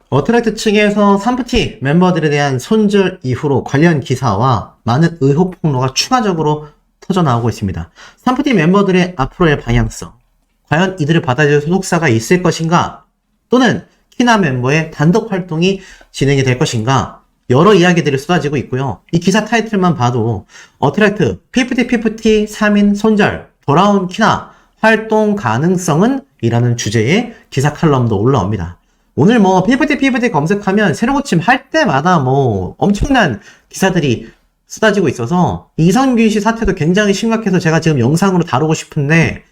어트랙트 측에서 삼프티 멤버들에 대한 손절 이후로 관련 기사와 많은 의혹 폭로가 추가적으로 터져나오고 있습니다. 삼프티 멤버들의 앞으로의 방향성, 과연 이들을 받아줄 소속사가 있을 것인가, 또는 키나 멤버의 단독 활동이 진행이 될 것인가, 여러 이야기들이 쏟아지고 있고요. 이 기사 타이틀만 봐도 어트랙트 50-50 3인 손절, 돌아온 키나 활동 가능성은? 이라는 주제의 기사 칼럼도 올라옵니다. 오늘 뭐 피프티 검색하면 새로 고침 할 때마다 뭐 엄청난 기사들이 쏟아지고 있어서 이선균 씨 사태도 굉장히 심각해서 제가 지금 영상으로 다루고 싶은데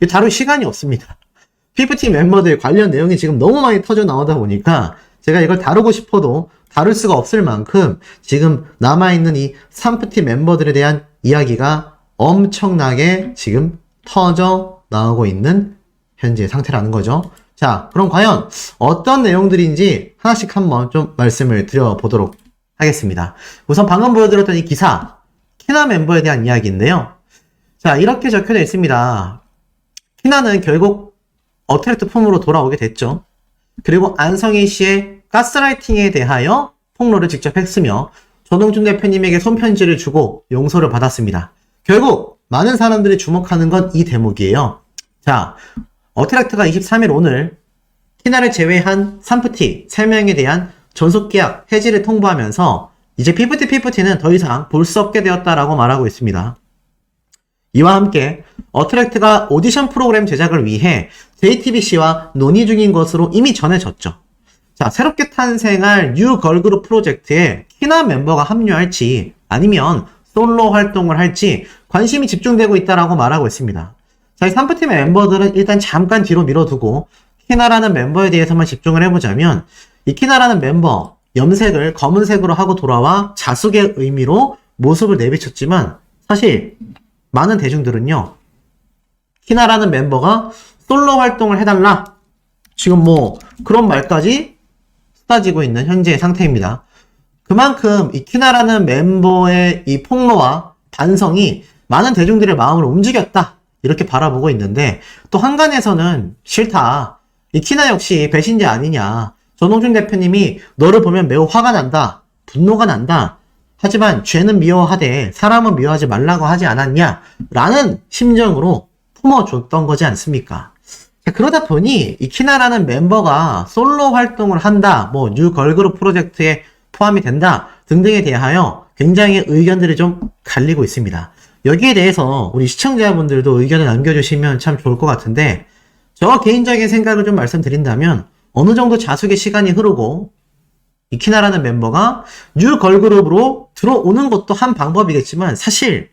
다룰 시간이 없습니다. 피프티 멤버들 관련 내용이 지금 너무 많이 터져 나오다 보니까 제가 이걸 다루고 싶어도 다룰 수가 없을 만큼 지금 남아있는 이 삼프티 멤버들에 대한 이야기가 엄청나게 지금 터져 나오고 있는 현재 상태라는 거죠. 자, 그럼 과연 어떤 내용들인지 하나씩 한번 좀 말씀을 드려보도록 하겠습니다. 우선 방금 보여드렸던 이 기사, 키나 멤버에 대한 이야기인데요. 자, 이렇게 적혀져 있습니다. 키나는 결국 어트랙트 폼으로 돌아오게 됐죠. 그리고 안성희 씨의 가스라이팅에 대하여 폭로를 직접 했으며 전홍준 대표님에게 손편지를 주고 용서를 받았습니다. 결국 많은 사람들이 주목하는 건 이 대목이에요. 자, 어트랙트가 23일 오늘 키나를 제외한 삼프티 3명에 대한 전속계약 해지를 통보하면서 이제 피프티는 더 이상 볼 수 없게 되었다라고 말하고 있습니다. 이와 함께 어트랙트가 오디션 프로그램 제작을 위해 JTBC와 논의 중인 것으로 이미 전해졌죠. 자, 새롭게 탄생할 뉴 걸그룹 프로젝트에 키나 멤버가 합류할지 아니면 솔로 활동을 할지 관심이 집중되고 있다라고 말하고 있습니다. 자, 이 삼프팀 멤버들은 일단 잠깐 뒤로 밀어두고 키나라는 멤버에 대해서만 집중을 해보자면 이 키나라는 멤버 염색을 검은색으로 하고 돌아와 자숙의 의미로 모습을 내비쳤지만 사실 많은 대중들은요, 키나라는 멤버가 솔로 활동을 해달라, 지금 뭐 그런 말까지 쏟아지고 있는 현재의 상태입니다. 그만큼 이 키나라는 멤버의 이 폭로와 반성이 많은 대중들의 마음을 움직였다, 이렇게 바라보고 있는데, 또 한간에서는 싫다, 이 키나 역시 배신자 아니냐, 전홍준 대표님이 너를 보면 매우 화가 난다, 분노가 난다, 하지만 죄는 미워하되 사람은 미워하지 말라고 하지 않았냐 라는 심정으로 품어줬던 거지 않습니까? 자, 그러다 보니 이 키나라는 멤버가 솔로 활동을 한다, 뭐 뉴 걸그룹 프로젝트에 포함이 된다 등등에 대하여 굉장히 의견들이 좀 갈리고 있습니다. 여기에 대해서 우리 시청자분들도 의견을 남겨주시면 참 좋을 것 같은데, 저 개인적인 생각을 좀 말씀드린다면 어느 정도 자숙의 시간이 흐르고 이 키나라는 멤버가 뉴 걸그룹으로 들어오는 것도 한 방법이겠지만, 사실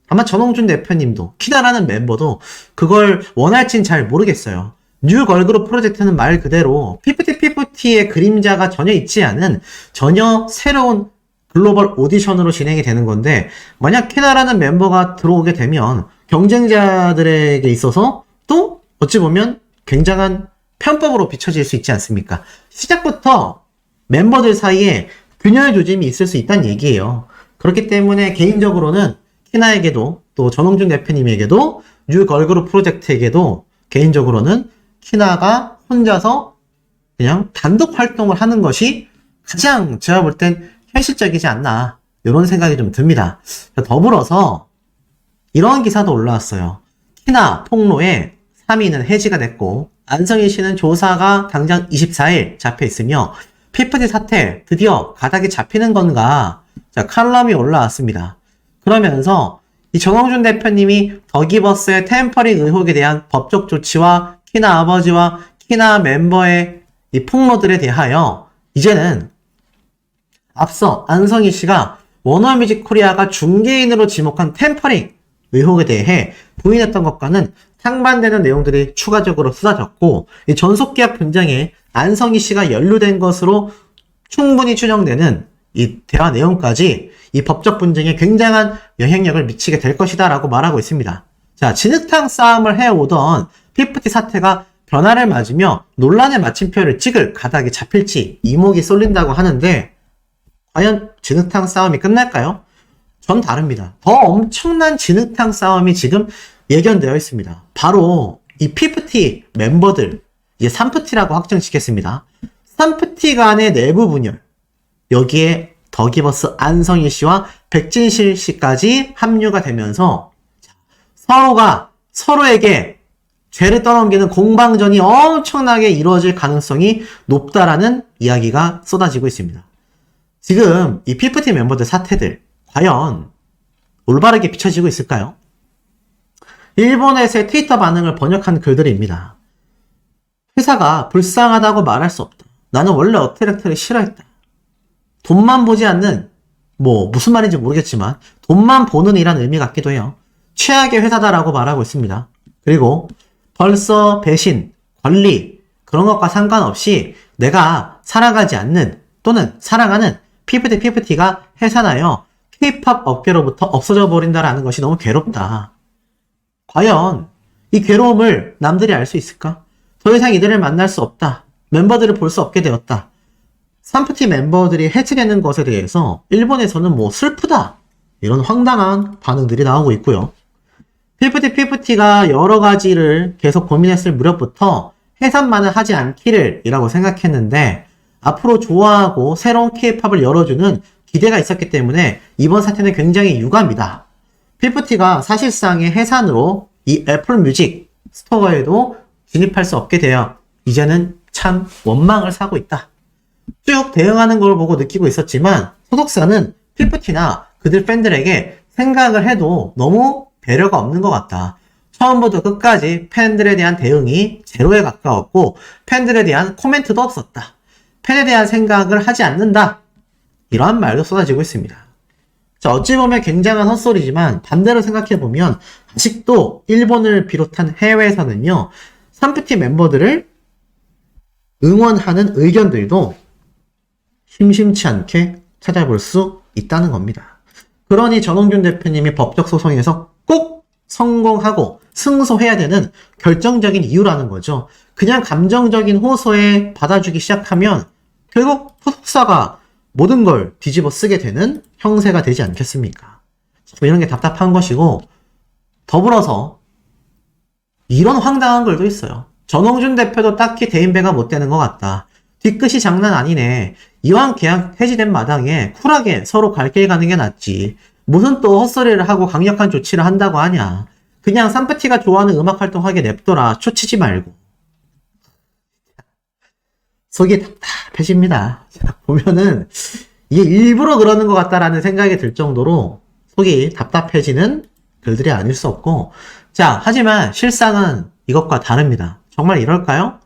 아마 전홍준 대표님도 키나라는 멤버도 그걸 원할진 잘 모르겠어요. 뉴 걸그룹 프로젝트는 말 그대로 피프티의 그림자가 전혀 있지 않은 전혀 새로운 글로벌 오디션으로 진행이 되는 건데, 만약 키나라는 멤버가 들어오게 되면 경쟁자들에게 있어서 또 어찌 보면 굉장한 편법으로 비춰질 수 있지 않습니까? 시작부터 멤버들 사이에 균열 조짐이 있을 수 있다는 얘기예요. 그렇기 때문에 개인적으로는 키나에게도 또 전홍준 대표님에게도 뉴 걸그룹 프로젝트에게도 개인적으로는 키나가 혼자서 그냥 단독 활동을 하는 것이 가장 제가 볼 땐 현실적이지 않나, 이런 생각이 좀 듭니다. 더불어서 이런 기사도 올라왔어요. 키나 폭로에 3위는 해지가 됐고 안성희 씨는 조사가 당장 24일 잡혀 있으며 피프티 사태 드디어 가닥이 잡히는 건가? 자, 칼럼이 올라왔습니다. 그러면서 이 전홍준 대표님이 더기버스의 템퍼링 의혹에 대한 법적 조치와 키나 아버지와 키나 멤버의 이 폭로들에 대하여 이제는 앞서 안성희 씨가 워너뮤직 코리아가 중개인으로 지목한 템퍼링 의혹에 대해 부인했던 것과는 상반되는 내용들이 추가적으로 쏟아졌고, 이 전속계약 분쟁에 안성희 씨가 연루된 것으로 충분히 추정되는 이 대화 내용까지 이 법적 분쟁에 굉장한 영향력을 미치게 될 것이다 라고 말하고 있습니다. 자, 진흙탕 싸움을 해오던 피프티 사태가 변화를 맞으며 논란의 마침표를 찍을 가닥이 잡힐지 이목이 쏠린다고 하는데, 과연 진흙탕 싸움이 끝날까요? 전 다릅니다. 더 엄청난 진흙탕 싸움이 지금 예견되어 있습니다. 바로 이 피프티 멤버들, 이제 3푸티라고 확정짓겠습니다. 산프티 간의 내부 분열, 여기에 더기버스 안성희 씨와 백진실 씨까지 합류가 되면서 서로가 서로에게 죄를 떠넘기는 공방전이 엄청나게 이루어질 가능성이 높다라는 이야기가 쏟아지고 있습니다. 지금 이 피프티 멤버들 사태들 과연 올바르게 비춰지고 있을까요? 일본에서의 트위터 반응을 번역한 글들입니다. 회사가 불쌍하다고 말할 수 없다. 나는 원래 어트랙터를 싫어했다. 돈만 보지 않는, 무슨 말인지 모르겠지만 돈만 보는 이란 의미 같기도 해요. 최악의 회사다라고 말하고 있습니다. 그리고 벌써 배신, 권리 그런 것과 상관없이 내가 사랑하지 않는 또는 사랑하는 피프티가 해산하여 K-POP 업계로부터 없어져 버린다라는 것이 너무 괴롭다. 과연 이 괴로움을 남들이 알 수 있을까? 더 이상 이들을 만날 수 없다. 멤버들을 볼 수 없게 되었다. 산프티 멤버들이 해체되는 것에 대해서 일본에서는 슬프다. 이런 황당한 반응들이 나오고 있고요. 피프티가 여러 가지를 계속 고민했을 무렵부터 해산만은 하지 않기를 이라고 생각했는데 앞으로 좋아하고 새로운 K-POP을 열어주는 기대가 있었기 때문에 이번 사태는 굉장히 유감이다. 피프티가 사실상의 해산으로 이 애플 뮤직 스토어에도 진입할 수 없게 되어 이제는 참 원망을 사고 있다. 쭉 대응하는 걸 보고 느끼고 있었지만 소속사는 피프티나 그들 팬들에게 생각을 해도 너무 배려가 없는 것 같다. 처음부터 끝까지 팬들에 대한 대응이 제로에 가까웠고 팬들에 대한 코멘트도 없었다. 팬에 대한 생각을 하지 않는다. 이러한 말도 쏟아지고 있습니다. 자, 어찌 보면 굉장한 헛소리지만 반대로 생각해보면 아직도 일본을 비롯한 해외에서는요. 산프티 멤버들을 응원하는 의견들도 심심치 않게 찾아볼 수 있다는 겁니다. 그러니 전홍준 대표님이 법적 소송에서 꼭 성공하고 승소해야 되는 결정적인 이유라는 거죠. 그냥 감정적인 호소에 받아주기 시작하면 결국 소속사가 모든 걸 뒤집어 쓰게 되는 형세가 되지 않겠습니까? 이런 게 답답한 것이고 더불어서 이런 황당한 글도 있어요. 전홍준 대표도 딱히 대인배가 못 되는 것 같다. 뒤끝이 장난 아니네. 이왕 계약 해지된 마당에 쿨하게 서로 갈 길 가는 게 낫지. 무슨 또 헛소리를 하고 강력한 조치를 한다고 하냐. 그냥 산프티가 좋아하는 음악 활동하게 냅둬라. 초치지 말고. 속이 답답해집니다. 보면은 이게 일부러 그러는 것 같다라는 생각이 들 정도로 속이 답답해지는 글들이 아닐 수 없고 자, 하지만 실상은 이것과 다릅니다. 정말 이럴까요?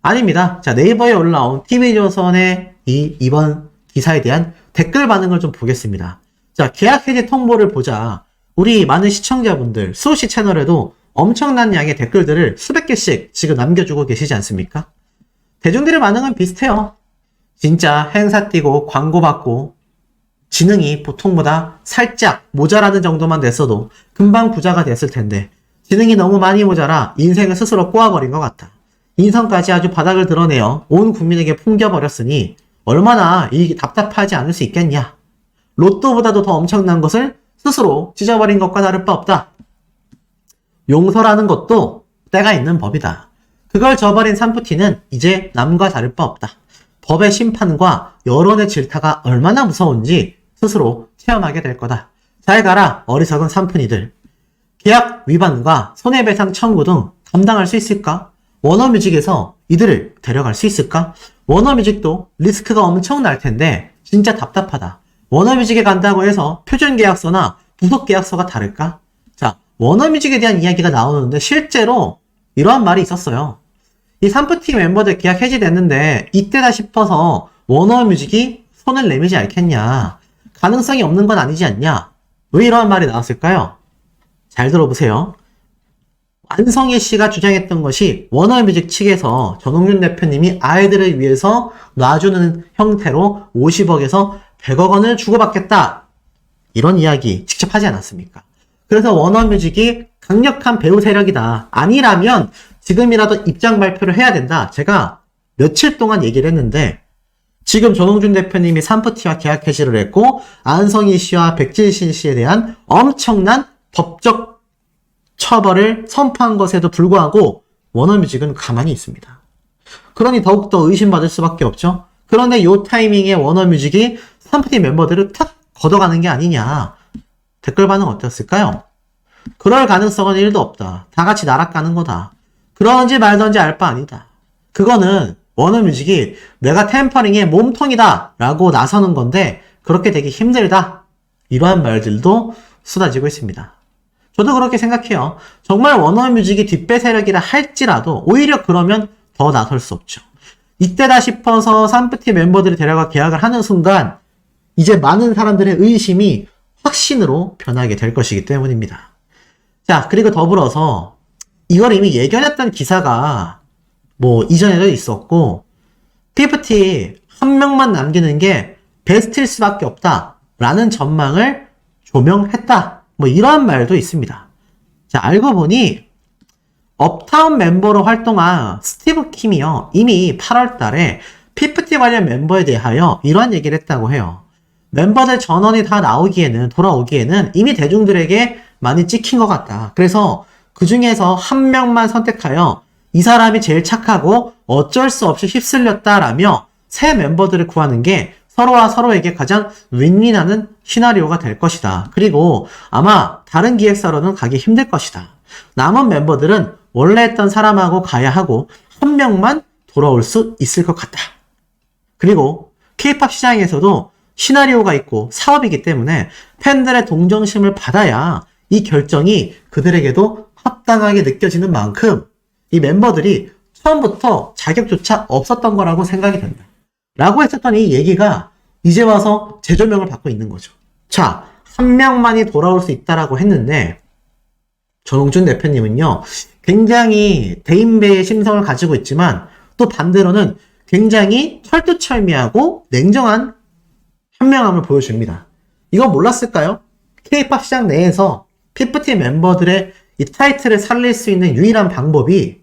아닙니다. 자, 네이버에 올라온 TV조선의 이번 기사에 대한 댓글 반응을 좀 보겠습니다. 자, 계약 해지 통보를 보자. 우리 많은 시청자분들, 수호씨 채널에도 엄청난 양의 댓글들을 수백 개씩 지금 남겨주고 계시지 않습니까? 대중들의 반응은 비슷해요. 진짜 행사 뛰고 광고 받고 지능이 보통보다 살짝 모자라는 정도만 됐어도 금방 부자가 됐을 텐데 지능이 너무 많이 모자라 인생을 스스로 꼬아버린 것 같다. 인성까지 아주 바닥을 드러내어 온 국민에게 풍겨버렸으니 얼마나 이 답답하지 않을 수 있겠냐. 로또보다도 더 엄청난 것을 스스로 찢어버린 것과 다를 바 없다. 용서라는 것도 때가 있는 법이다. 그걸 저버린 산프티는 이제 남과 다를 바 없다. 법의 심판과 여론의 질타가 얼마나 무서운지 스스로 체험하게 될 거다. 잘 가라 어리석은 산푼이들. 계약 위반과 손해배상 청구 등 감당할 수 있을까? 워너뮤직에서 이들을 데려갈 수 있을까? 워너뮤직도 리스크가 엄청 날 텐데 진짜 답답하다. 워너뮤직에 간다고 해서 표준계약서나 부속계약서가 다를까? 자, 워너뮤직에 대한 이야기가 나오는데 실제로 이러한 말이 있었어요. 이 산프티 멤버들 계약 해지됐는데 이때다 싶어서 워너뮤직이 손을 내밀지 않겠냐. 가능성이 없는 건 아니지 않냐. 왜 이러한 말이 나왔을까요? 잘 들어보세요. 안성희 씨가 주장했던 것이 워너뮤직 측에서 전홍준 대표님이 아이들을 위해서 놔주는 형태로 50억에서 100억 원을 주고받겠다. 이런 이야기 직접 하지 않았습니까? 그래서 워너뮤직이 강력한 배우 세력이다. 아니라면 지금이라도 입장 발표를 해야 된다. 제가 며칠 동안 얘기를 했는데 지금 전홍준 대표님이 산프티와 계약 해지를 했고 안성희 씨와 백진신 씨에 대한 엄청난 법적 처벌을 선포한 것에도 불구하고 워너뮤직은 가만히 있습니다. 그러니 더욱더 의심받을 수밖에 없죠. 그런데 요 타이밍에 워너뮤직이 삼프팀 멤버들을 탁 걷어가는 게 아니냐. 댓글 반응 어땠을까요? 그럴 가능성은 1도 없다. 다 같이 나락가는 거다. 그러는지 말던지 알 바 아니다. 그거는 워너뮤직이 내가 템퍼링의 몸통이다 라고 나서는 건데 그렇게 되기 힘들다. 이러한 말들도 쏟아지고 있습니다. 저도 그렇게 생각해요. 정말 워너뮤직이 뒷배 세력이라 할지라도 오히려 그러면 더 나설 수 없죠. 이때다 싶어서 삼프팀 멤버들이 데려가 계약을 하는 순간 이제 많은 사람들의 의심이 확신으로 변하게 될 것이기 때문입니다. 자, 그리고 더불어서 이걸 이미 예견했던 기사가 뭐 이전에도 있었고 피프티 한 명만 남기는 게 베스트일 수밖에 없다 라는 전망을 조명했다. 뭐 이러한 말도 있습니다. 자, 알고 보니 업타운 멤버로 활동한 스티브 킴이요. 이미 8월 달에 피프티 관련 멤버에 대하여 이러한 얘기를 했다고 해요. 멤버들 전원이 다 돌아오기에는 이미 대중들에게 많이 찍힌 것 같다. 그래서 그 중에서 한 명만 선택하여 이 사람이 제일 착하고 어쩔 수 없이 휩쓸렸다라며 새 멤버들을 구하는 게 서로와 서로에게 가장 윈윈하는 시나리오가 될 것이다. 그리고 아마 다른 기획사로는 가기 힘들 것이다. 남은 멤버들은 원래 했던 사람하고 가야 하고 한 명만 돌아올 수 있을 것 같다. 그리고 K-POP 시장에서도 시나리오가 있고 사업이기 때문에 팬들의 동정심을 받아야 이 결정이 그들에게도 합당하게 느껴지는 만큼 이 멤버들이 처음부터 자격조차 없었던 거라고 생각이 된다. 라고 했었던 이 얘기가 이제 와서 재조명을 받고 있는 거죠. 자, 한 명만이 돌아올 수 있다라고 했는데 정준 대표님은요, 굉장히 대인배의 심성을 가지고 있지만 또 반대로는 굉장히 철두철미하고 냉정한 현명함을 보여줍니다. 이거 몰랐을까요? K-POP 시장 내에서 피프티 멤버들의 이 타이틀을 살릴 수 있는 유일한 방법이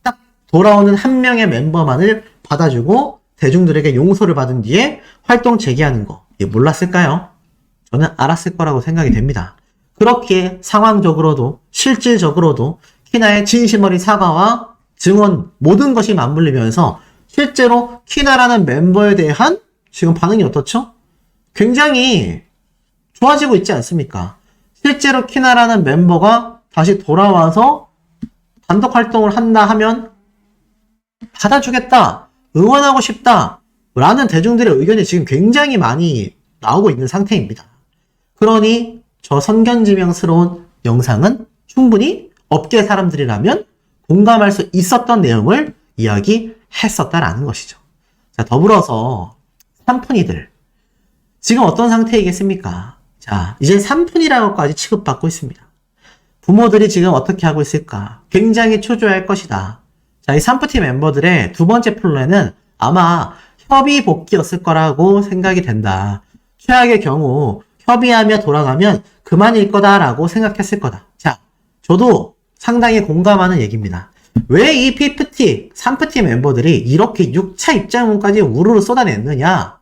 딱 돌아오는 한 명의 멤버만을 받아주고 대중들에게 용서를 받은 뒤에 활동 재개하는 거. 이거 몰랐을까요? 저는 알았을 거라고 생각이 됩니다. 그렇게 상황적으로도 실질적으로도 키나의 진심 어린 사과와 증언 모든 것이 맞물리면서 실제로 키나라는 멤버에 대한 지금 반응이 어떻죠? 굉장히 좋아지고 있지 않습니까? 실제로 키나라는 멤버가 다시 돌아와서 단독 활동을 한다 하면 받아주겠다, 응원하고 싶다 라는 대중들의 의견이 지금 굉장히 많이 나오고 있는 상태입니다. 그러니 저 선견지명스러운 영상은 충분히 업계 사람들이라면 공감할 수 있었던 내용을 이야기했었다라는 것이죠. 자, 더불어서 삼푼이들 지금 어떤 상태이겠습니까? 자, 이제 삼푼이라고까지 취급받고 있습니다. 부모들이 지금 어떻게 하고 있을까? 굉장히 초조할 것이다. 자, 이 삼프팀 멤버들의 두 번째 플랜은 아마 협의 복귀였을 거라고 생각이 된다. 최악의 경우 협의하며 돌아가면 그만일 거다라고 생각했을 거다. 자, 저도 상당히 공감하는 얘기입니다. 왜 이 피프티, 삼프티 멤버들이 이렇게 6차 입장문까지 우르르 쏟아냈느냐?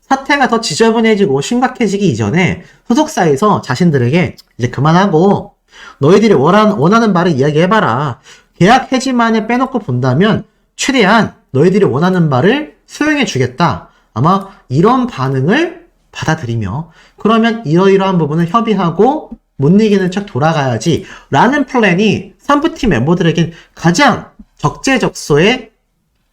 사태가 더 지저분해지고 심각해지기 이전에 소속사에서 자신들에게 이제 그만하고 너희들이 원하는 바를 이야기해봐라. 계약 해지만에 빼놓고 본다면 최대한 너희들이 원하는 바를 수용해주겠다. 아마 이런 반응을 받아들이며 그러면 이러이러한 부분을 협의하고 못 이기는 척 돌아가야지 라는 플랜이 삼프팀 멤버들에겐 가장 적재적소의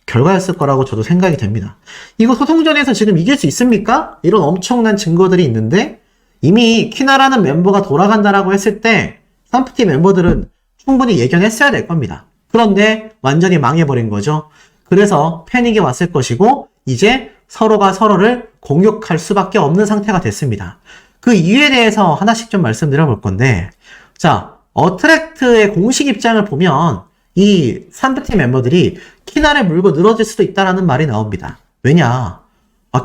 결과였을 거라고 저도 생각이 됩니다. 이거 소송전에서 지금 이길 수 있습니까? 이런 엄청난 증거들이 있는데 이미 키나라는 멤버가 돌아간다라고 했을 때 삼프팀 멤버들은 충분히 예견했어야 될 겁니다. 그런데 완전히 망해버린 거죠. 그래서 패닉이 왔을 것이고 이제 서로가 서로를 공격할 수밖에 없는 상태가 됐습니다. 그 이유에 대해서 하나씩 좀 말씀드려 볼 건데, 자, 어트랙트의 공식 입장을 보면 이 삼프팀 멤버들이 키나를 물고 늘어질 수도 있다라는 말이 나옵니다. 왜냐?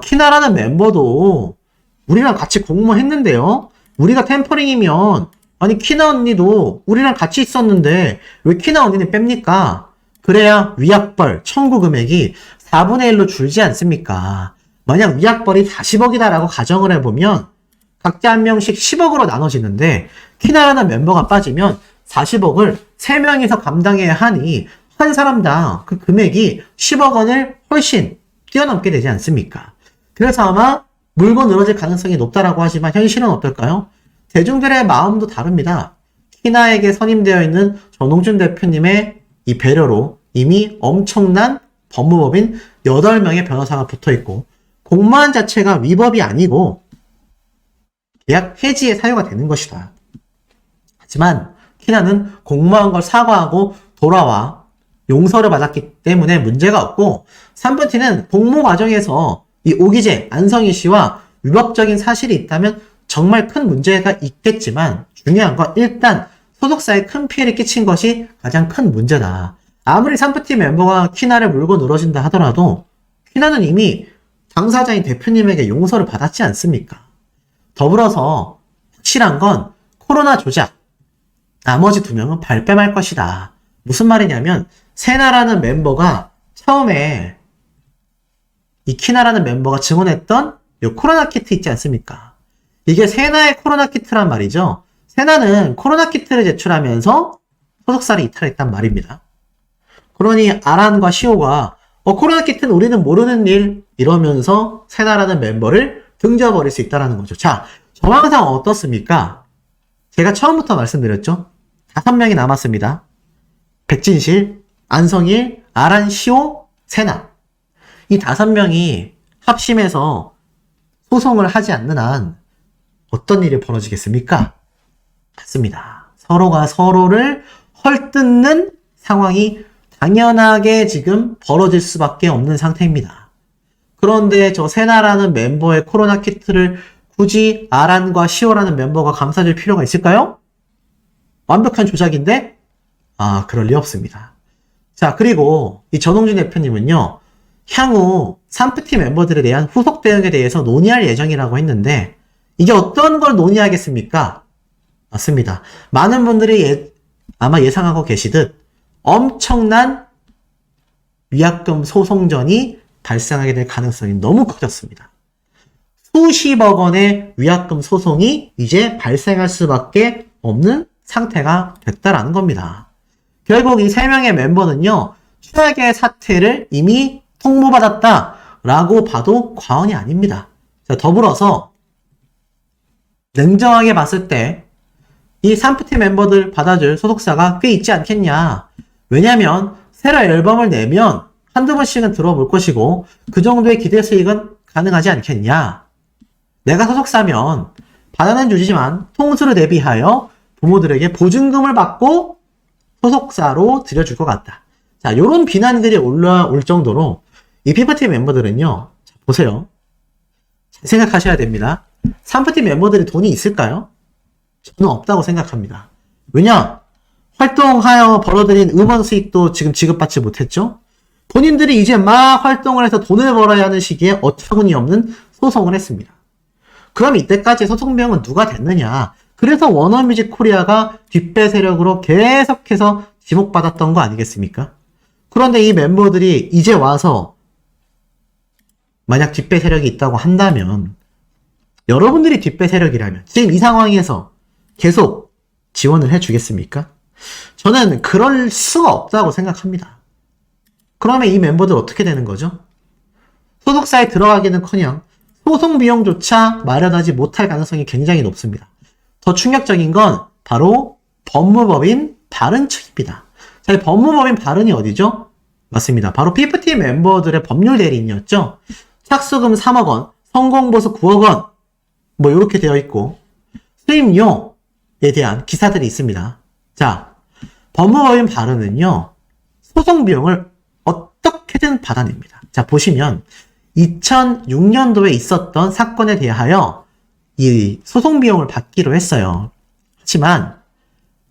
키나라는 멤버도 우리랑 같이 공모했는데요. 우리가 템퍼링이면 아니 키나 언니도 우리랑 같이 있었는데 왜 키나 언니는 뺍니까? 그래야 위약벌 청구 금액이 4분의 1로 줄지 않습니까? 만약 위약벌이 40억이다라고 가정을 해보면 각자 한 명씩 10억으로 나눠지는데 키나라는 멤버가 빠지면 40억을 3명이서 감당해야 하니 한 사람당 그 금액이 10억 원을 훨씬 뛰어넘게 되지 않습니까? 그래서 아마 물고 늘어질 가능성이 높다라고 하지만 현실은 어떨까요? 대중들의 마음도 다릅니다. 키나에게 선임되어 있는 전홍준 대표님의 이 배려로 이미 엄청난 법무법인 8명의 변호사가 붙어 있고 공모한 자체가 위법이 아니고 계약 해지에 사유가 되는 것이다. 하지만 키나는 공모한 걸 사과하고 돌아와 용서를 받았기 때문에 문제가 없고 3분티는 공모 과정에서 이 오기재, 안성희 씨와 위법적인 사실이 있다면 정말 큰 문제가 있겠지만 중요한 건 일단 소속사에 큰 피해를 끼친 것이 가장 큰 문제다. 아무리 3분티 멤버가 키나를 물고 늘어진다 하더라도 키나는 이미 당사자인 대표님에게 용서를 받았지 않습니까? 더불어서 확실한 건 코로나 조작, 나머지 2명은 발뺌할 것이다. 무슨 말이냐면 세나라는 멤버가 처음에 이 키나라는 멤버가 증언했던 이 코로나 키트 있지 않습니까? 이게 세나의 코로나 키트란 말이죠. 세나는 코로나 키트를 제출하면서 소속사를 이탈했단 말입니다. 그러니 아란과 시오가 코로나 키트는 우리는 모르는 일 이러면서 세나라는 멤버를 등져버릴 수 있다는 거죠. 자, 정황상 어떻습니까? 제가 처음부터 말씀드렸죠. 5명이 남았습니다. 백진실, 안성일, 아란, 시오, 세나. 이 5명이 합심해서 소송을 하지 않는 한 어떤 일이 벌어지겠습니까? 맞습니다. 서로가 서로를 헐뜯는 상황이 당연하게 지금 벌어질 수밖에 없는 상태입니다. 그런데 저 세나라는 멤버의 코로나 키트를 굳이 아란과 시오라는 멤버가 감싸줄 필요가 있을까요? 완벽한 조작인데? 그럴 리 없습니다. 자, 그리고 이 전홍준 대표님은요, 향후 3프티 멤버들에 대한 후속 대응에 대해서 논의할 예정이라고 했는데, 이게 어떤 걸 논의하겠습니까? 맞습니다. 많은 분들이 아마 예상하고 계시듯 엄청난 위약금 소송전이 발생하게 될 가능성이 너무 커졌습니다. 수십억 원의 위약금 소송이 이제 발생할 수밖에 없는 상태가 됐다라는 겁니다. 결국 이 3명의 멤버는요, 최악의 사태를 이미 통보받았다라고 봐도 과언이 아닙니다. 자, 더불어서 냉정하게 봤을 때 이 3프티 멤버들 받아줄 소속사가 꽤 있지 않겠냐. 왜냐면 새로 앨범을 내면 한두 번씩은 들어볼 것이고 그 정도의 기대 수익은 가능하지 않겠냐. 내가 소속사면 바다는 주지만 통수를 대비하여 부모들에게 보증금을 받고 소속사로 들여줄 것 같다. 자, 요런 비난들이 올라올 정도로 이 피프티 멤버들은요, 자, 보세요. 잘 생각하셔야 됩니다. 3프티 멤버들이 돈이 있을까요? 저는 없다고 생각합니다. 왜냐? 활동하여 벌어들인 음원 수익도 지금 지급받지 못했죠? 본인들이 이제 막 활동을 해서 돈을 벌어야 하는 시기에 어처구니 없는 소송을 했습니다. 그럼 이때까지 소송 비용은 누가 됐느냐? 그래서 워너뮤직 코리아가 뒷배 세력으로 계속해서 지목받았던 거 아니겠습니까? 그런데 이 멤버들이 이제 와서 만약 뒷배 세력이 있다고 한다면 여러분들이 뒷배 세력이라면 지금 이 상황에서 계속 지원을 해주겠습니까? 저는 그럴 수가 없다고 생각합니다. 그러면 이 멤버들 어떻게 되는 거죠? 소속사에 들어가기는커녕 소송 비용조차 마련하지 못할 가능성이 굉장히 높습니다. 더 충격적인 건 바로 법무법인 바른 측입니다. 자, 이 법무법인 바른이 어디죠? 맞습니다. 바로 피프티 멤버들의 법률 대리인이었죠. 착수금 3억 원, 성공보수 9억 원, 뭐 이렇게 되어 있고 수임료에 대한 기사들이 있습니다. 자, 법무법인 바른은요, 소송 비용을 어떻게든 받아냅니다. 자, 보시면 2006년도에 있었던 사건에 대하여 이 소송 비용을 받기로 했어요. 하지만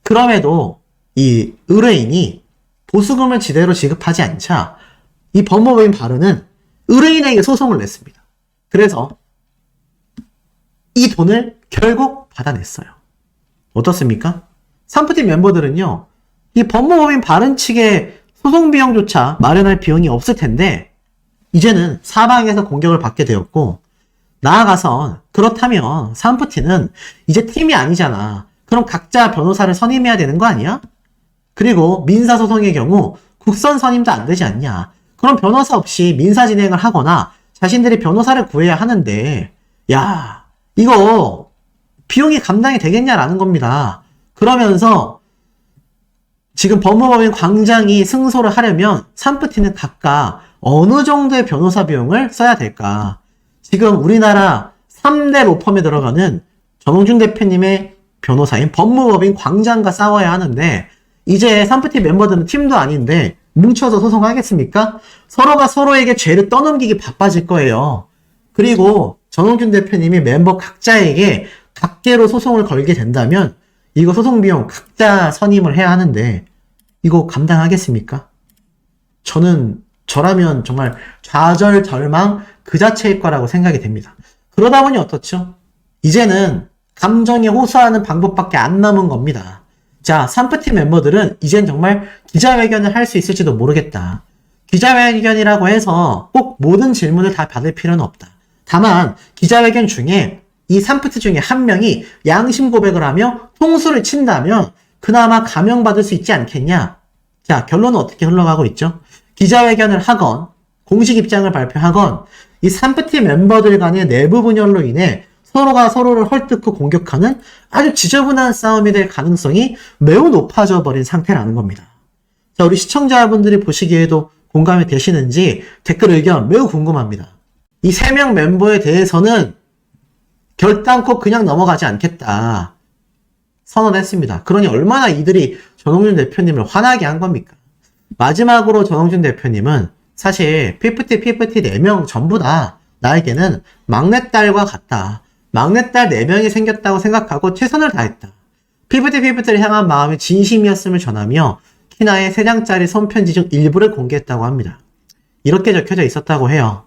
그럼에도 이 의뢰인이 보수금을 제대로 지급하지 않자 이 법무법인 바른은 의뢰인에게 소송을 냈습니다. 그래서 이 돈을 결국 받아냈어요. 어떻습니까? 3프티 멤버들은요, 이 법무법인 바른 측의 소송 비용조차 마련할 비용이 없을 텐데 이제는 사방에서 공격을 받게 되었고, 나아가선 그렇다면 3프티는 이제 팀이 아니잖아. 그럼 각자 변호사를 선임해야 되는 거 아니야? 그리고 민사소송의 경우 국선 선임도 안 되지 않냐. 그럼 변호사 없이 민사 진행을 하거나 자신들이 변호사를 구해야 하는데, 야, 이거 비용이 감당이 되겠냐라는 겁니다. 그러면서 지금 법무법인 광장이 승소를 하려면 산프티는 각각 어느 정도의 변호사 비용을 써야 될까? 지금 우리나라 3대 로펌에 들어가는 전홍준 대표님의 변호사인 법무법인 광장과 싸워야 하는데, 이제 산프티 멤버들은 팀도 아닌데 뭉쳐서 소송하겠습니까? 서로가 서로에게 죄를 떠넘기기 바빠질 거예요. 그리고 전홍준 대표님이 멤버 각자에게 각계로 소송을 걸게 된다면 이거 소송 비용 각자 선임을 해야 하는데 이거 감당하겠습니까? 저라면 정말 좌절절망 그 자체일 거라고 생각이 됩니다. 그러다 보니 어떻죠? 이제는 감정에 호소하는 방법밖에 안 남은 겁니다. 자, 산프티 멤버들은 이젠 정말 기자회견을 할 수 있을지도 모르겠다. 기자회견이라고 해서 꼭 모든 질문을 다 받을 필요는 없다. 다만 기자회견 중에 이 산프티 중에 한 명이 양심 고백을 하며 통수를 친다면 그나마 감형받을 수 있지 않겠냐? 자, 결론은 어떻게 흘러가고 있죠? 기자회견을 하건 공식 입장을 발표하건 이 산프티 멤버들 간의 내부 분열로 인해 서로가 서로를 헐뜯고 공격하는 아주 지저분한 싸움이 될 가능성이 매우 높아져 버린 상태라는 겁니다. 자, 우리 시청자분들이 보시기에도 공감이 되시는지 댓글 의견 매우 궁금합니다. 이 3명 멤버에 대해서는 결단코 그냥 넘어가지 않겠다 선언했습니다. 그러니 얼마나 이들이 전홍준 대표님을 화나게 한 겁니까? 마지막으로 전홍준 대표님은 사실 피프티 4명 전부 다 나에게는 막내딸과 같다. 막내딸 4명이 생겼다고 생각하고 최선을 다했다. 피프티를 향한 마음이 진심이었음을 전하며 키나의 3장짜리 손편지 중 일부를 공개했다고 합니다. 이렇게 적혀져 있었다고 해요.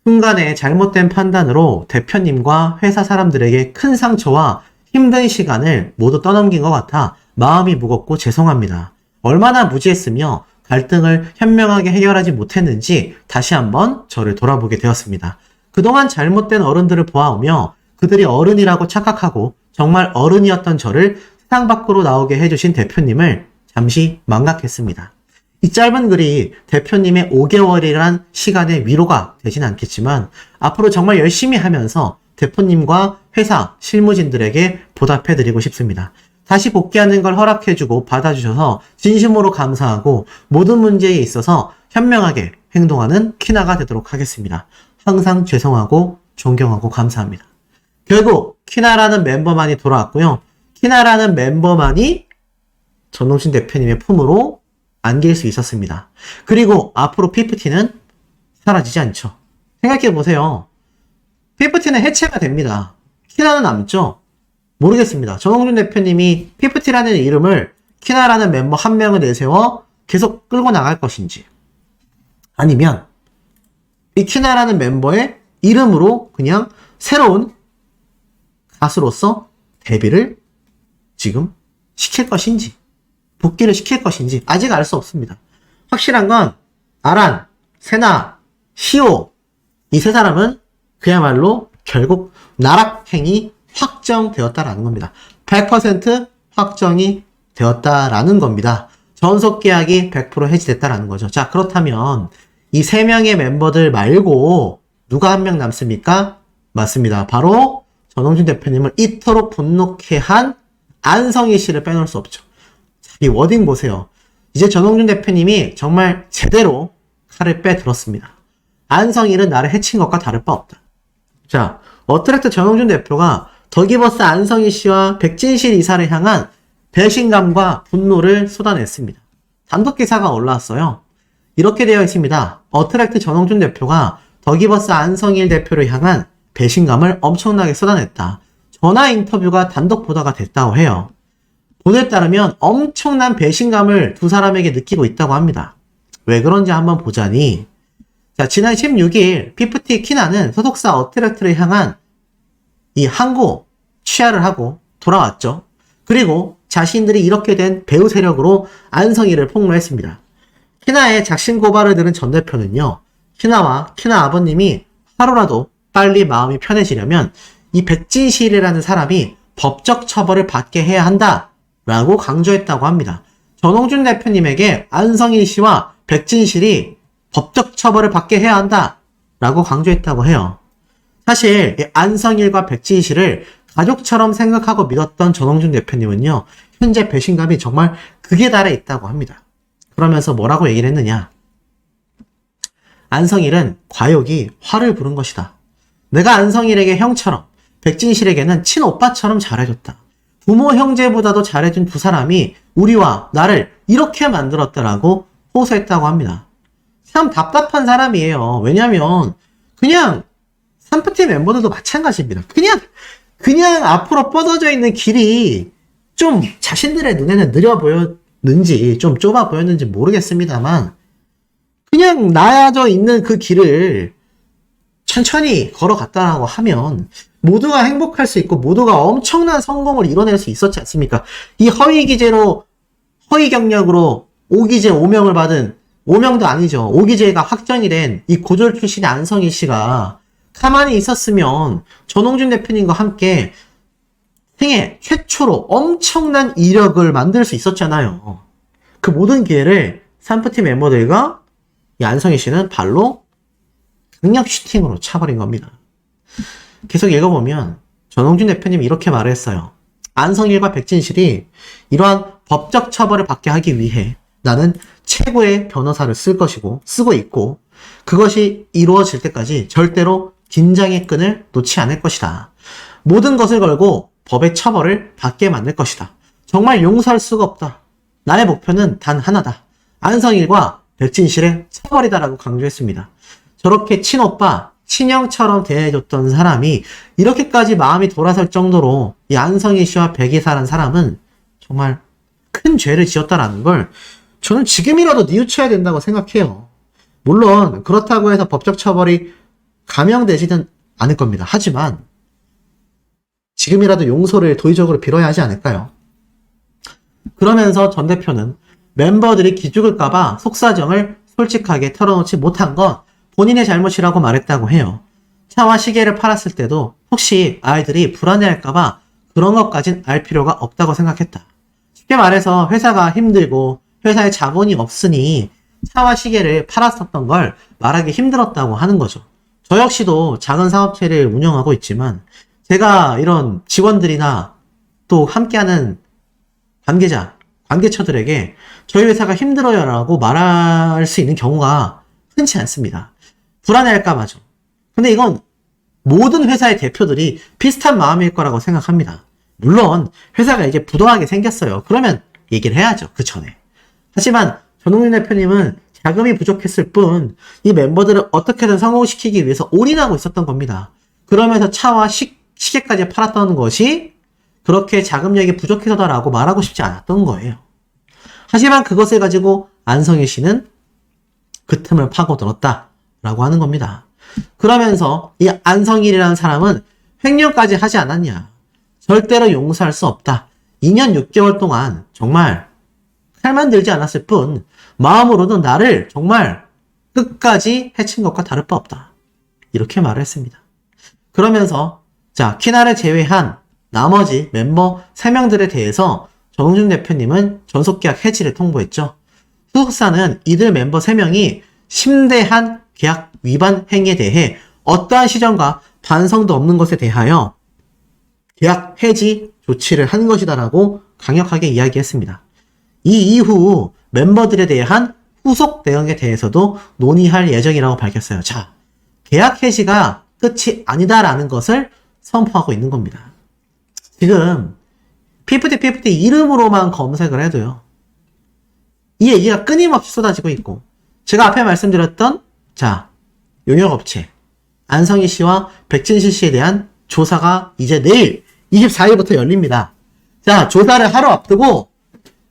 순간의 잘못된 판단으로 대표님과 회사 사람들에게 큰 상처와 힘든 시간을 모두 떠넘긴 것 같아 마음이 무겁고 죄송합니다. 얼마나 무지했으며 갈등을 현명하게 해결하지 못했는지 다시 한번 저를 돌아보게 되었습니다. 그동안 잘못된 어른들을 보아오며 그들이 어른이라고 착각하고 정말 어른이었던 저를 세상 밖으로 나오게 해주신 대표님을 잠시 망각했습니다. 이 짧은 글이 대표님의 5개월이란 시간의 위로가 되진 않겠지만 앞으로 정말 열심히 하면서 대표님과 회사 실무진들에게 보답해드리고 싶습니다. 다시 복귀하는 걸 허락해주고 받아주셔서 진심으로 감사하고 모든 문제에 있어서 현명하게 행동하는 키나가 되도록 하겠습니다. 항상 죄송하고 존경하고 감사합니다. 결국 키나라는 멤버만이 돌아왔고요. 키나라는 멤버만이 전홍준 대표님의 품으로 안길 수 있었습니다. 그리고 앞으로 피프티는 사라지지 않죠. 생각해보세요. 피프티는 해체가 됩니다. 키나는 남죠? 모르겠습니다. 전홍준 대표님이 피프티라는 이름을 키나라는 멤버 한 명을 내세워 계속 끌고 나갈 것인지, 아니면 이 키나라는 멤버의 이름으로 그냥 새로운 가수로서 데뷔를 지금 시킬 것인지, 복귀를 시킬 것인지 아직 알 수 없습니다. 확실한 건 아란, 세나, 시오 이 세 사람은 그야말로 결국 나락행이 확정되었다라는 겁니다. 100% 확정이 되었다라는 겁니다. 전속 계약이 100% 해지됐다라는 거죠. 자, 그렇다면 이 3명의 멤버들 말고 누가 한 명 남습니까? 맞습니다. 바로 전홍준 대표님을 이토록 분노케 한 안성희 씨를 빼놓을 수 없죠. 자, 이 워딩 보세요. 이제 전홍준 대표님이 정말 제대로 칼을 빼들었습니다. 안성희는 나를 해친 것과 다를 바 없다. 자, 어트랙트 전홍준 대표가 더기버스 안성희 씨와 백진실 이사를 향한 배신감과 분노를 쏟아냈습니다. 단독 기사가 올라왔어요. 이렇게 되어 있습니다. 어트랙트 전홍준 대표가 더기버스 안성일 대표를 향한 배신감을 엄청나게 쏟아냈다. 전화 인터뷰가 단독 보도가 됐다고 해요. 보도에 따르면 엄청난 배신감을 두 사람에게 느끼고 있다고 합니다. 왜 그런지 한번 보자니, 자, 지난 16일 피프티 키나는 소속사 어트랙트를 향한 이 항고 취하를 하고 돌아왔죠. 그리고 자신들이 이렇게 된 배우 세력으로 안성희를 폭로했습니다. 키나의 작심 고발을 들은 전 대표는요, 키나와 키나 아버님이 하루라도 빨리 마음이 편해지려면 이 백진실이라는 사람이 법적 처벌을 받게 해야 한다 라고 강조했다고 합니다. 전홍준 대표님에게 안성일 씨와 백진실이 법적 처벌을 받게 해야 한다라고 강조했다고 해요. 사실 안성일과 백진실을 가족처럼 생각하고 믿었던 전홍준 대표님은요, 현재 배신감이 정말 극에 달해 있다고 합니다. 그러면서 뭐라고 얘기를 했느냐. 안성일은 과욕이 화를 부른 것이다. 내가 안성일에게 형처럼, 백진실에게는 친오빠처럼 잘해줬다. 부모 형제보다도 잘해준 두 사람이 우리와 나를 이렇게 만들었다라고 호소했다고 합니다. 참 답답한 사람이에요. 왜냐면 그냥 산프팀 멤버들도 마찬가지입니다. 그냥 앞으로 뻗어져 있는 길이 좀 자신들의 눈에는 느려 보였는지 좀 좁아 보였는지 모르겠습니다만 그냥 나아져 있는 그 길을 천천히 걸어갔다라고 하면 모두가 행복할 수 있고 모두가 엄청난 성공을 이뤄낼 수 있었지 않습니까? 이 허위 경력으로 오기재 오명을 받은, 오명도 아니죠. 오기재가 확정이 된 이 고졸 출신의 안성일 씨가 가만히 있었으면 전홍준 대표님과 함께 생애 최초로 엄청난 이력을 만들 수 있었잖아요. 그 모든 기회를 산프팀 멤버들과 이 안성일 씨는 발로 강력 슈팅으로 차버린 겁니다. 계속 읽어보면 전홍준 대표님이 이렇게 말을 했어요. 안성일과 백진실이 이러한 법적 처벌을 받게 하기 위해 나는 최고의 변호사를 쓰고 있고 그것이 이루어질 때까지 절대로 긴장의 끈을 놓지 않을 것이다. 모든 것을 걸고 법의 처벌을 받게 만들 것이다. 정말 용서할 수가 없다. 나의 목표는 단 하나다. 안성일과 백진실의 처벌이다라고 강조했습니다. 저렇게 친오빠, 친형처럼 대해줬던 사람이 이렇게까지 마음이 돌아설 정도로 이 안성일 씨와 백이사라는 사람은 정말 큰 죄를 지었다라는 걸 저는 지금이라도 뉘우쳐야 된다고 생각해요. 물론 그렇다고 해서 법적 처벌이 감형되지는 않을 겁니다. 하지만 지금이라도 용서를 도의적으로 빌어야 하지 않을까요? 그러면서 전 대표는 멤버들이 기죽을까봐 속사정을 솔직하게 털어놓지 못한 건 본인의 잘못이라고 말했다고 해요. 차와 시계를 팔았을 때도 혹시 아이들이 불안해할까봐 그런 것까진 알 필요가 없다고 생각했다. 쉽게 말해서 회사가 힘들고 회사에 자본이 없으니 차와 시계를 팔았었던 걸 말하기 힘들었다고 하는 거죠. 저 역시도 작은 사업체를 운영하고 있지만 제가 이런 직원들이나 또 함께하는 관계처들에게 저희 회사가 힘들어요 라고 말할 수 있는 경우가 흔치 않습니다. 불안해할까봐죠. 근데 이건 모든 회사의 대표들이 비슷한 마음일 거라고 생각합니다. 물론 회사가 이제 부도하게 생겼어요. 그러면 얘기를 해야죠. 그 전에. 하지만 전홍준 대표님은 자금이 부족했을 뿐 이 멤버들을 어떻게든 성공시키기 위해서 올인하고 있었던 겁니다. 그러면서 차와 시계까지 팔았던 것이 그렇게 자금력이 부족해서다라고 말하고 싶지 않았던 거예요. 하지만 그것을 가지고 안성일 씨는 그 틈을 파고들었다라고 하는 겁니다. 그러면서 이 안성일이라는 사람은 횡령까지 하지 않았냐. 절대로 용서할 수 없다. 2년 6개월 동안 정말 칼만 들지 않았을 뿐 마음으로는 나를 정말 끝까지 해친 것과 다를 바 없다. 이렇게 말을 했습니다. 그러면서 자, 키나를 제외한 나머지 멤버 3명들에 대해서 전홍준 대표님은 전속계약 해지를 통보했죠. 소속사는 이들 멤버 3명이 심대한 계약 위반 행위에 대해 어떠한 시정과 반성도 없는 것에 대하여 계약 해지 조치를 한 것이다라고 강력하게 이야기했습니다. 이 이후 멤버들에 대한 후속 대응에 대해서도 논의할 예정이라고 밝혔어요. 자, 계약 해지가 끝이 아니다라는 것을 선포하고 있는 겁니다. 지금 피프티 이름으로만 검색을 해도요. 이 얘기가 끊임없이 쏟아지고 있고 제가 앞에 말씀드렸던 자, 용역업체 안성희 씨와 백진실 씨에 대한 조사가 이제 내일 24일부터 열립니다. 자, 조사를 하루 앞두고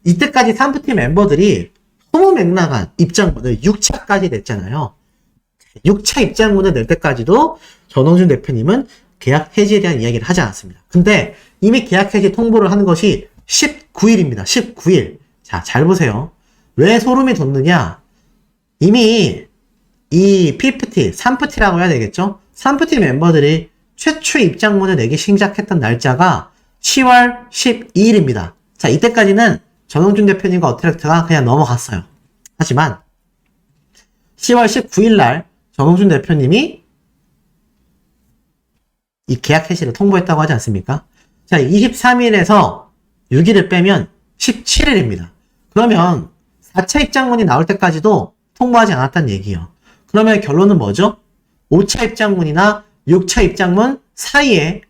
이때까지 산프팀 멤버들이 허무맹랑한 입장문을 6차까지 냈잖아요. 6차 입장문을 낼 때까지도 전홍준 대표님은 계약 해지에 대한 이야기를 하지 않았습니다. 근데 이미 계약 해지 통보를 하는 것이 19일입니다. 19일. 자, 잘 보세요. 왜 소름이 돋느냐? 이미 이 피프티, 산프티라고 해야 되겠죠? 산프티 멤버들이 최초 입장문을 내기 시작했던 날짜가 10월 12일입니다. 자, 이때까지는 전홍준 대표님과 어트랙트가 그냥 넘어갔어요. 하지만 10월 19일 날 전홍준 대표님이 이 계약 해지를 통보했다고 하지 않습니까? 자, 23일에서 6일을 빼면 17일입니다. 그러면 4차 입장문이 나올 때까지도 통보하지 않았다는 얘기예요. 그러면 결론은 뭐죠? 5차 입장문이나 6차 입장문 사이에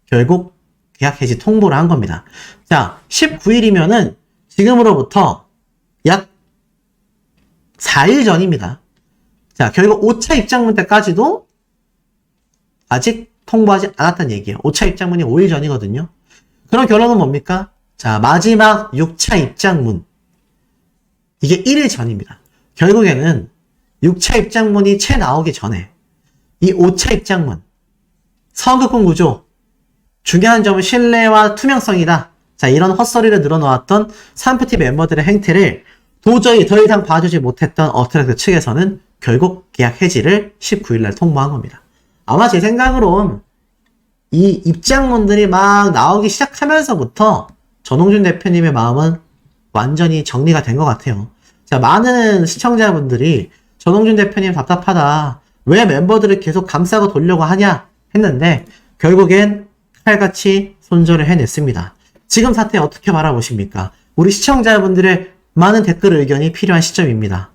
결국 계약 해지 통보를 한 겁니다. 자, 19일이면은 지금으로부터 약 4일 전입니다. 자, 결국 5차 입장문 때까지도 아직 통보하지 않았다는 얘기예요. 5차 입장문이 5일 전이거든요. 그럼 결론은 뭡니까? 자, 마지막 6차 입장문. 이게 1일 전입니다. 결국에는 6차 입장문이 채 나오기 전에 이 5차 입장문, 서극군 구조, 중요한 점은 신뢰와 투명성이다. 자, 이런 헛소리를 늘어놓았던 산프티 멤버들의 행태를 도저히 더 이상 봐주지 못했던 어트랙트 측에서는 결국 계약 해지를 19일날 통보한 겁니다. 아마 제 생각으론 이 입장문들이 막 나오기 시작하면서부터 전홍준 대표님의 마음은 완전히 정리가 된 것 같아요. 자, 많은 시청자분들이 전홍준 대표님 답답하다. 왜 멤버들을 계속 감싸고 돌려고 하냐 했는데 결국엔 칼같이 손절을 해냈습니다. 지금 사태 어떻게 바라보십니까? 우리 시청자분들의 많은 댓글 의견이 필요한 시점입니다.